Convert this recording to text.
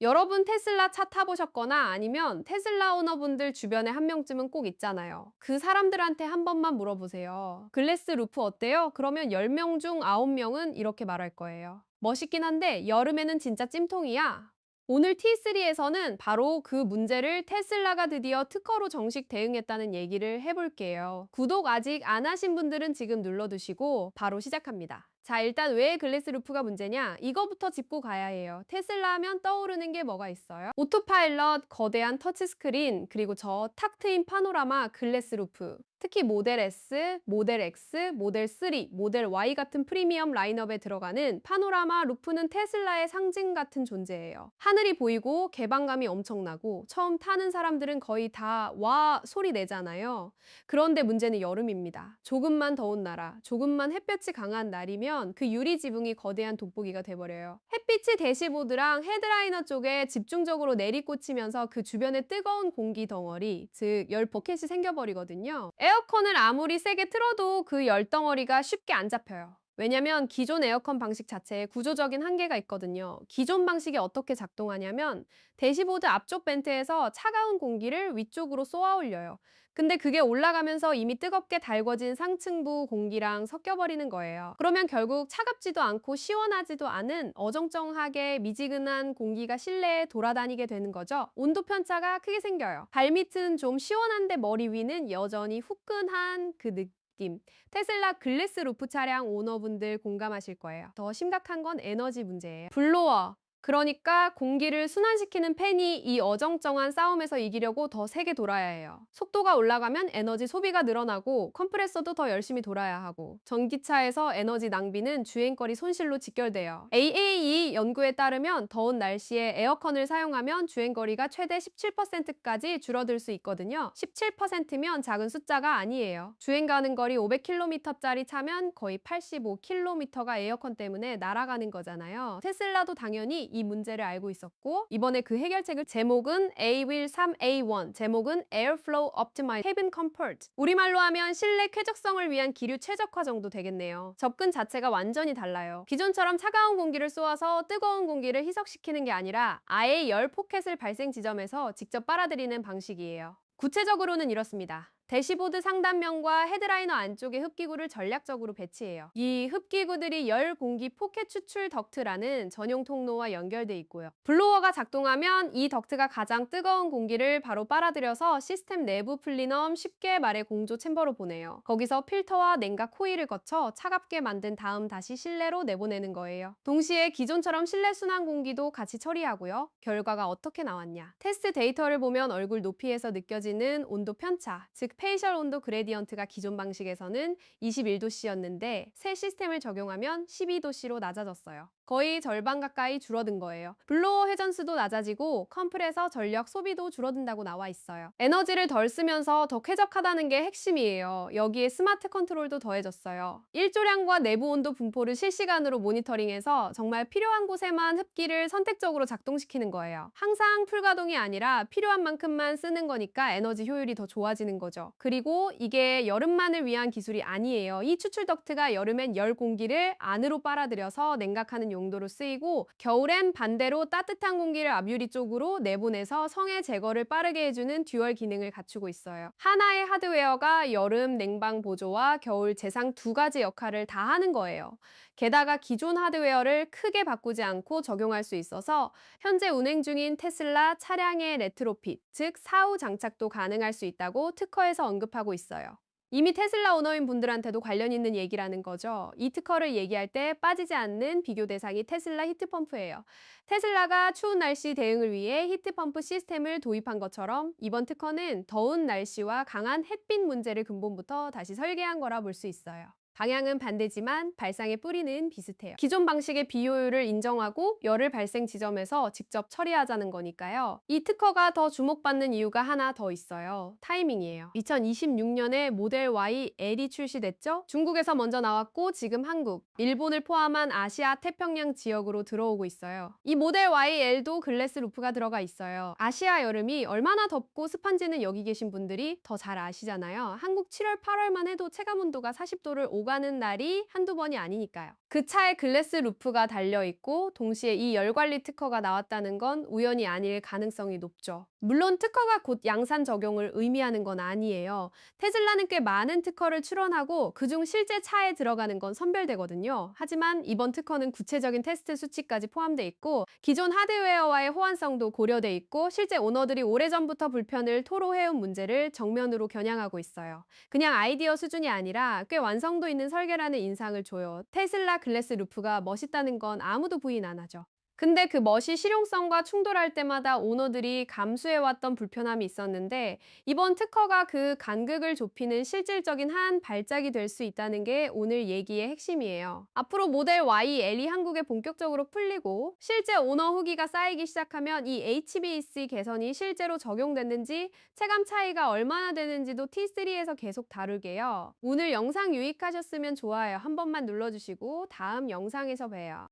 여러분 테슬라 차 타보셨거나 아니면 테슬라 오너분들 주변에 한 명쯤은 꼭 있잖아요. 그 사람들한테 한 번만 물어보세요. 글래스 루프 어때요? 그러면 10명 중 9명은 이렇게 말할 거예요. 멋있긴 한데 여름에는 진짜 찜통이야. 오늘 T3에서는 바로 그 문제를 테슬라가 드디어 특허로 정식 대응했다는 얘기를 해볼게요. 구독 아직 안 하신 분들은 지금 눌러두시고 바로 시작합니다. 자, 일단 왜 글래스 루프가 문제냐? 이거부터 짚고 가야 해요. 테슬라 하면 떠오르는 게 뭐가 있어요? 오토파일럿, 거대한 터치스크린, 그리고 저 탁 트인 파노라마 글래스 루프. 특히 모델 S, 모델 X, 모델 3, 모델 Y 같은 프리미엄 라인업에 들어가는 파노라마 루프는 테슬라의 상징 같은 존재예요. 하늘이 보이고 개방감이 엄청나고 처음 타는 사람들은 거의 다 와 소리 내잖아요. 그런데 문제는 여름입니다. 조금만 더운 나라, 조금만 햇볕이 강한 날이면 그 유리 지붕이 거대한 돋보기가 돼버려요. 햇빛이 대시보드랑 헤드라이너 쪽에 집중적으로 내리꽂히면서 그 주변에 뜨거운 공기 덩어리, 즉 열 버켓이 생겨버리거든요. 에어컨을 아무리 세게 틀어도 그 열 덩어리가 쉽게 안 잡혀요. 왜냐면 기존 에어컨 방식 자체에 구조적인 한계가 있거든요. 기존 방식이 어떻게 작동하냐면 대시보드 앞쪽 벤트에서 차가운 공기를 위쪽으로 쏘아 올려요. 근데 그게 올라가면서 이미 뜨겁게 달궈진 상층부 공기랑 섞여버리는 거예요. 그러면 결국 차갑지도 않고 시원하지도 않은 어정쩡하게 미지근한 공기가 실내에 돌아다니게 되는 거죠. 온도 편차가 크게 생겨요. 발밑은 좀 시원한데 머리 위는 여전히 후끈한 그 느낌. 테슬라 글래스 루프 차량 오너분들 공감하실 거예요. 더 심각한 건 에너지 문제예요. 블로어. 그러니까 공기를 순환시키는 팬이 이 어정쩡한 싸움에서 이기려고 더 세게 돌아야 해요. 속도가 올라가면 에너지 소비가 늘어나고 컴프레서도 더 열심히 돌아야 하고 전기차에서 에너지 낭비는 주행거리 손실로 직결돼요. AAE 연구에 따르면 더운 날씨에 에어컨을 사용하면 주행거리가 최대 17%까지 줄어들 수 있거든요. 17%면 작은 숫자가 아니에요. 주행 가는 거리 500km짜리 차면 거의 85km가 에어컨 때문에 날아가는 거잖아요. 테슬라도 당연히 이 문제를 알고 있었고 이번에 그 해결책을 제목은 A-Wheel 3A1, 제목은 Airflow Optimized Cabin Comfort. 우리말로 하면 실내 쾌적성을 위한 기류 최적화 정도 되겠네요. 접근 자체가 완전히 달라요. 기존처럼 차가운 공기를 쏘아서 뜨거운 공기를 희석시키는 게 아니라 아예 열 포켓을 발생 지점에서 직접 빨아들이는 방식이에요. 구체적으로는 이렇습니다. 대시보드 상단면과 헤드라이너 안쪽에 흡기구를 전략적으로 배치해요. 이 흡기구들이 열 공기 포켓 추출 덕트라는 전용 통로와 연결돼 있고요. 블로어가 작동하면 이 덕트가 가장 뜨거운 공기를 바로 빨아들여서 시스템 내부 플리넘 쉽게 말해 공조 챔버로 보내요. 거기서 필터와 냉각 코일을 거쳐 차갑게 만든 다음 다시 실내로 내보내는 거예요. 동시에 기존처럼 실내 순환 공기도 같이 처리하고요. 결과가 어떻게 나왔냐? 테스트 데이터를 보면 얼굴 높이에서 느껴지는 온도 편차, 즉 페이셜 온도 그레디언트가 기존 방식에서는 21도씨였는데 새 시스템을 적용하면 12도씨로 낮아졌어요. 거의 절반 가까이 줄어든 거예요. 블로어 회전수도 낮아지고 컴프레서 전력 소비도 줄어든다고 나와 있어요. 에너지를 덜 쓰면서 더 쾌적하다는 게 핵심이에요. 여기에 스마트 컨트롤도 더해졌어요. 일조량과 내부 온도 분포를 실시간으로 모니터링해서 정말 필요한 곳에만 흡기를 선택적으로 작동시키는 거예요. 항상 풀가동이 아니라 필요한 만큼만 쓰는 거니까 에너지 효율이 더 좋아지는 거죠. 그리고 이게 여름만을 위한 기술이 아니에요. 이 추출 덕트가 여름엔 열 공기를 안으로 빨아들여서 냉각하는 용도로 쓰이고 겨울엔 반대로 따뜻한 공기를 앞유리 쪽으로 내보내서 성해 제거를 빠르게 해주는 듀얼 기능을 갖추고 있어요. 하나의 하드웨어가 여름 냉방 보조와 겨울 제상 두 가지 역할을 다 하는 거예요. 게다가 기존 하드웨어를 크게 바꾸지 않고 적용할 수 있어서 현재 운행 중인 테슬라 차량의 레트로핏, 즉 사후 장착도 가능할 수 있다고 특허에서 언급하고 있어요. 이미 테슬라 오너인 분들한테도 관련 있는 얘기라는 거죠. 이 특허를 얘기할 때 빠지지 않는 비교 대상이 테슬라 히트펌프예요. 테슬라가 추운 날씨 대응을 위해 히트펌프 시스템을 도입한 것처럼 이번 특허는 더운 날씨와 강한 햇빛 문제를 근본부터 다시 설계한 거라 볼 수 있어요. 방향은 반대지만 발상의 뿌리는 비슷해요. 기존 방식의 비효율을 인정하고 열을 발생 지점에서 직접 처리하자는 거니까요. 이 특허가 더 주목받는 이유가 하나 더 있어요. 타이밍이에요. 2026년에 모델 Y L이 출시됐죠? 중국에서 먼저 나왔고 지금 한국, 일본을 포함한 아시아 태평양 지역으로 들어오고 있어요. 이 모델 Y L도 글래스 루프가 들어가 있어요. 아시아 여름이 얼마나 덥고 습한지는 여기 계신 분들이 더 잘 아시잖아요. 한국 7월, 8월만 해도 체감온도가 40도를 오고 오가는 날이 한두 번이 아니니까요. 그 차에 글래스 루프가 달려있고 동시에 이 열관리 특허가 나왔다는 건 우연이 아닐 가능성이 높죠. 물론 특허가 곧 양산 적용을 의미하는 건 아니에요. 테슬라는 꽤 많은 특허를 출원하고 그중 실제 차에 들어가는 건 선별되거든요. 하지만 이번 특허는 구체적인 테스트 수치까지 포함돼 있고 기존 하드웨어와의 호환성도 고려돼 있고 실제 오너들이 오래전부터 불편을 토로해온 문제를 정면으로 겨냥하고 있어요. 그냥 아이디어 수준이 아니라 꽤 완성도 있는 설계라는 인상을 줘요. 테슬라 글래스 루프가 멋있다는 건 아무도 부인 안 하죠. 근데 그 멋이 실용성과 충돌할 때마다 오너들이 감수해왔던 불편함이 있었는데 이번 특허가 그 간극을 좁히는 실질적인 한 발짝이 될 수 있다는 게 오늘 얘기의 핵심이에요. 앞으로 모델 Y, L이 한국에 본격적으로 풀리고 실제 오너 후기가 쌓이기 시작하면 이 HBC 개선이 실제로 적용됐는지 체감 차이가 얼마나 되는지도 T3에서 계속 다룰게요. 오늘 영상 유익하셨으면 좋아요 한 번만 눌러주시고 다음 영상에서 봬요.